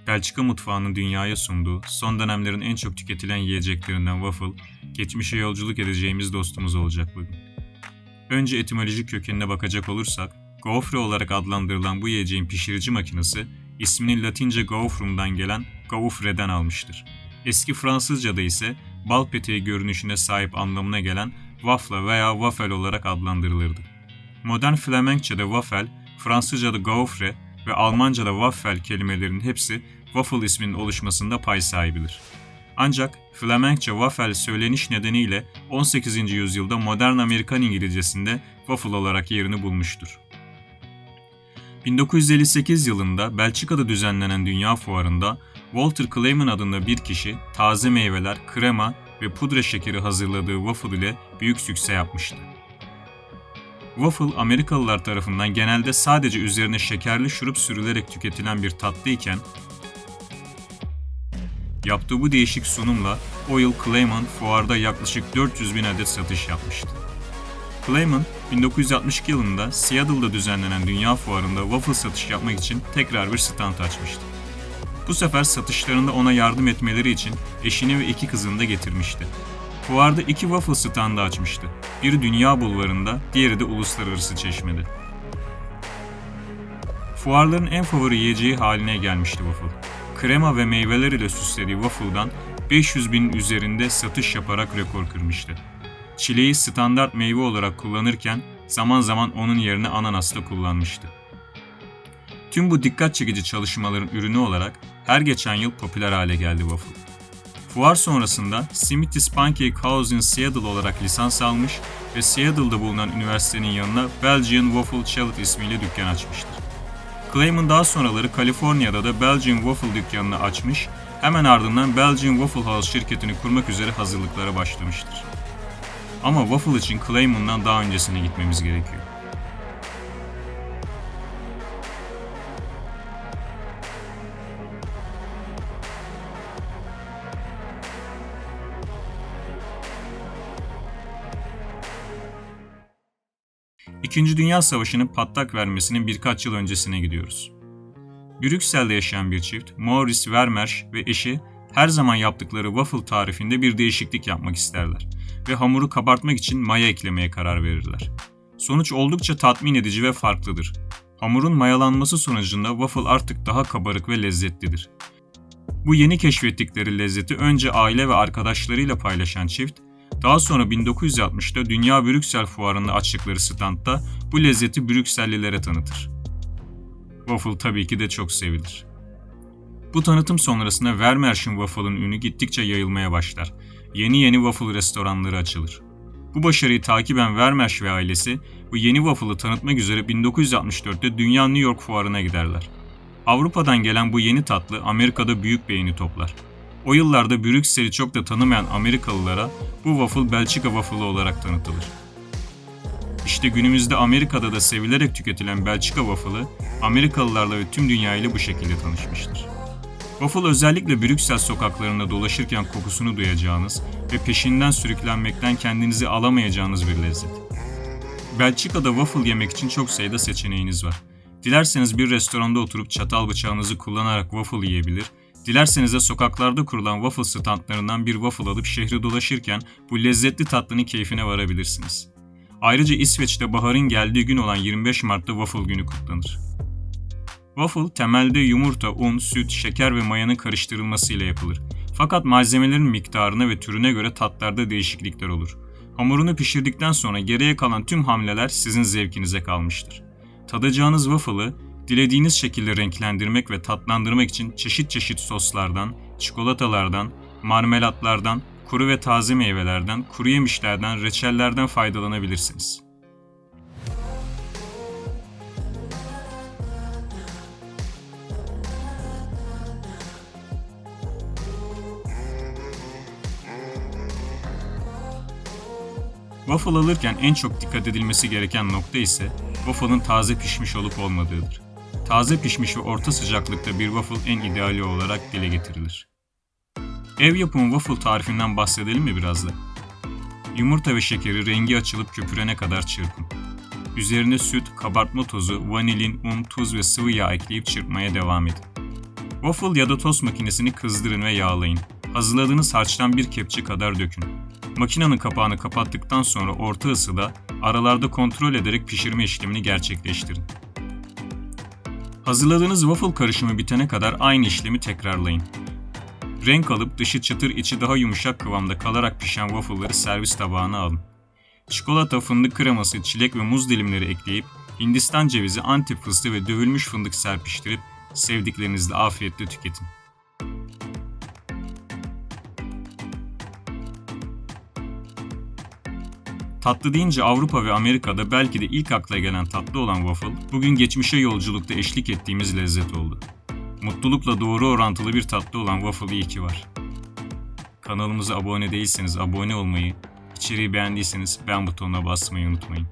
Belçika mutfağının dünyaya sunduğu son dönemlerin en çok tüketilen yiyeceklerinden waffle, geçmişe yolculuk edeceğimiz dostumuz olacak bugün. Önce etimolojik kökenine bakacak olursak, gaufre olarak adlandırılan bu yiyeceğin pişirici makinesi, ismini Latince gaufrum'dan gelen gaufre'den almıştır. Eski Fransızca'da ise bal peteği görünüşüne sahip anlamına gelen waffle veya waffle olarak adlandırılırdı. Modern Flemenkçe'de waffle, Fransızca'da gaufre ve Almanca'da waffel kelimelerinin hepsi waffle isminin oluşmasında pay sahibidir. Ancak Flemenkçe waffle söyleniş nedeniyle 18. yüzyılda modern Amerikan İngilizcesinde waffle olarak yerini bulmuştur. 1958 yılında Belçika'da düzenlenen Dünya Fuarı'nda Walter Clayman adında bir kişi taze meyveler, krema ve pudra şekeri hazırladığı waffle ile büyük sükse yapmıştı. Waffle, Amerikalılar tarafından genelde sadece üzerine şekerli şurup sürülerek tüketilen bir tatlı iken, yaptığı bu değişik sunumla o yıl Clayman fuarda yaklaşık 400.000 adet satış yapmıştı. Clayman, 1962 yılında Seattle'da düzenlenen Dünya Fuarı'nda waffle satış yapmak için tekrar bir stand açmıştı. Bu sefer satışlarında ona yardım etmeleri için eşini ve 2 kızını da getirmişti. Fuarda 2 waffle standı açmıştı. Biri Dünya Bulvarı'nda, diğeri de Uluslararası Çeşme'de. Fuarların en favori yiyeceği haline gelmişti waffle. Krema ve meyveler ile süslediği waffle'dan 500.000'in üzerinde satış yaparak rekor kırmıştı. Çileği standart meyve olarak kullanırken zaman zaman onun yerine ananas da kullanmıştı. Tüm bu dikkat çekici çalışmaların ürünü olarak her geçen yıl popüler hale geldi waffle. Fuar sonrasında Smithy's Pancake House in Seattle olarak lisans almış ve Seattle'da bulunan üniversitenin yanına Belgian Waffle Chalet ismiyle dükkan açmıştır. Clayman daha sonraları Kaliforniya'da da Belgian Waffle dükkanını açmış, hemen ardından Belgian Waffle House şirketini kurmak üzere hazırlıklara başlamıştır. Ama waffle için Clayman'dan daha öncesine gitmemiz gerekiyor. İkinci Dünya Savaşı'nın patlak vermesinin birkaç yıl öncesine gidiyoruz. Brüksel'de yaşayan bir çift, Maurice Vermersch ve eşi her zaman yaptıkları waffle tarifinde bir değişiklik yapmak isterler ve hamuru kabartmak için maya eklemeye karar verirler. Sonuç oldukça tatmin edici ve farklıdır. Hamurun mayalanması sonucunda waffle artık daha kabarık ve lezzetlidir. Bu yeni keşfettikleri lezzeti önce aile ve arkadaşlarıyla paylaşan çift, daha sonra 1960'da Dünya Brüksel Fuarı'nda açtıkları standta bu lezzeti Brüksellilere tanıtır. Waffle tabii ki de çok sevilir. Bu tanıtım sonrasında Vermersch'in waffle'ın ünü gittikçe yayılmaya başlar. Yeni waffle restoranları açılır. Bu başarıyı takiben Vermersch ve ailesi bu yeni waffle'ı tanıtmak üzere 1964'te Dünya New York Fuarı'na giderler. Avrupa'dan gelen bu yeni tatlı Amerika'da büyük beğeni toplar. O yıllarda Brüksel'i çok da tanımayan Amerikalılara bu waffle Belçika waffle'ı olarak tanıtılır. İşte günümüzde Amerika'da da sevilerek tüketilen Belçika waffle'ı Amerikalılarla ve tüm dünya ile bu şekilde tanışmıştır. Waffle özellikle Brüksel sokaklarında dolaşırken kokusunu duyacağınız ve peşinden sürüklenmekten kendinizi alamayacağınız bir lezzet. Belçika'da waffle yemek için çok sayıda seçeneğiniz var. Dilerseniz bir restoranda oturup çatal bıçağınızı kullanarak waffle yiyebilir, dilerseniz de sokaklarda kurulan waffle standlarından bir waffle alıp şehri dolaşırken bu lezzetli tatlının keyfine varabilirsiniz. Ayrıca İsveç'te baharın geldiği gün olan 25 Mart'ta waffle günü kutlanır. Waffle temelde yumurta, un, süt, şeker ve mayanın karıştırılmasıyla yapılır. Fakat malzemelerin miktarına ve türüne göre tatlarda değişiklikler olur. Hamurunu pişirdikten sonra geriye kalan tüm hamleler sizin zevkinize kalmıştır. Tadacağınız waffle'ı dilediğiniz şekilde renklendirmek ve tatlandırmak için çeşit çeşit soslardan, çikolatalardan, marmelatlardan, kuru ve taze meyvelerden, kuru yemişlerden, reçellerden faydalanabilirsiniz. Waffle alırken en çok dikkat edilmesi gereken nokta ise waffle'ın taze pişmiş olup olmadığıdır. Taze pişmiş ve orta sıcaklıkta bir waffle en ideali olarak dile getirilir. Ev yapımı waffle tarifinden bahsedelim mi biraz da? Yumurta ve şekeri rengi açılıp köpürene kadar çırpın. Üzerine süt, kabartma tozu, vanilin, un, tuz ve sıvı yağ ekleyip çırpmaya devam edin. Waffle ya da tost makinesini kızdırın ve yağlayın. Hazırladığınız harçtan bir kepçe kadar dökün. Makinenin kapağını kapattıktan sonra orta ısıda aralarda kontrol ederek pişirme işlemini gerçekleştirin. Hazırladığınız waffle karışımı bitene kadar aynı işlemi tekrarlayın. Renk alıp dışı çıtır içi daha yumuşak kıvamda kalarak pişen waffle'ları servis tabağına alın. Çikolata, fındık kreması, çilek ve muz dilimleri ekleyip Hindistan cevizi, Antep fıstığı ve dövülmüş fındık serpiştirip sevdiklerinizle afiyetle tüketin. Tatlı deyince Avrupa ve Amerika'da belki de ilk akla gelen tatlı olan waffle, bugün geçmişe yolculukta eşlik ettiğimiz lezzet oldu. Mutlulukla doğru orantılı bir tatlı olan waffle iyi ki var. Kanalımıza abone değilseniz abone olmayı, içeriği beğendiyseniz beğen butonuna basmayı unutmayın.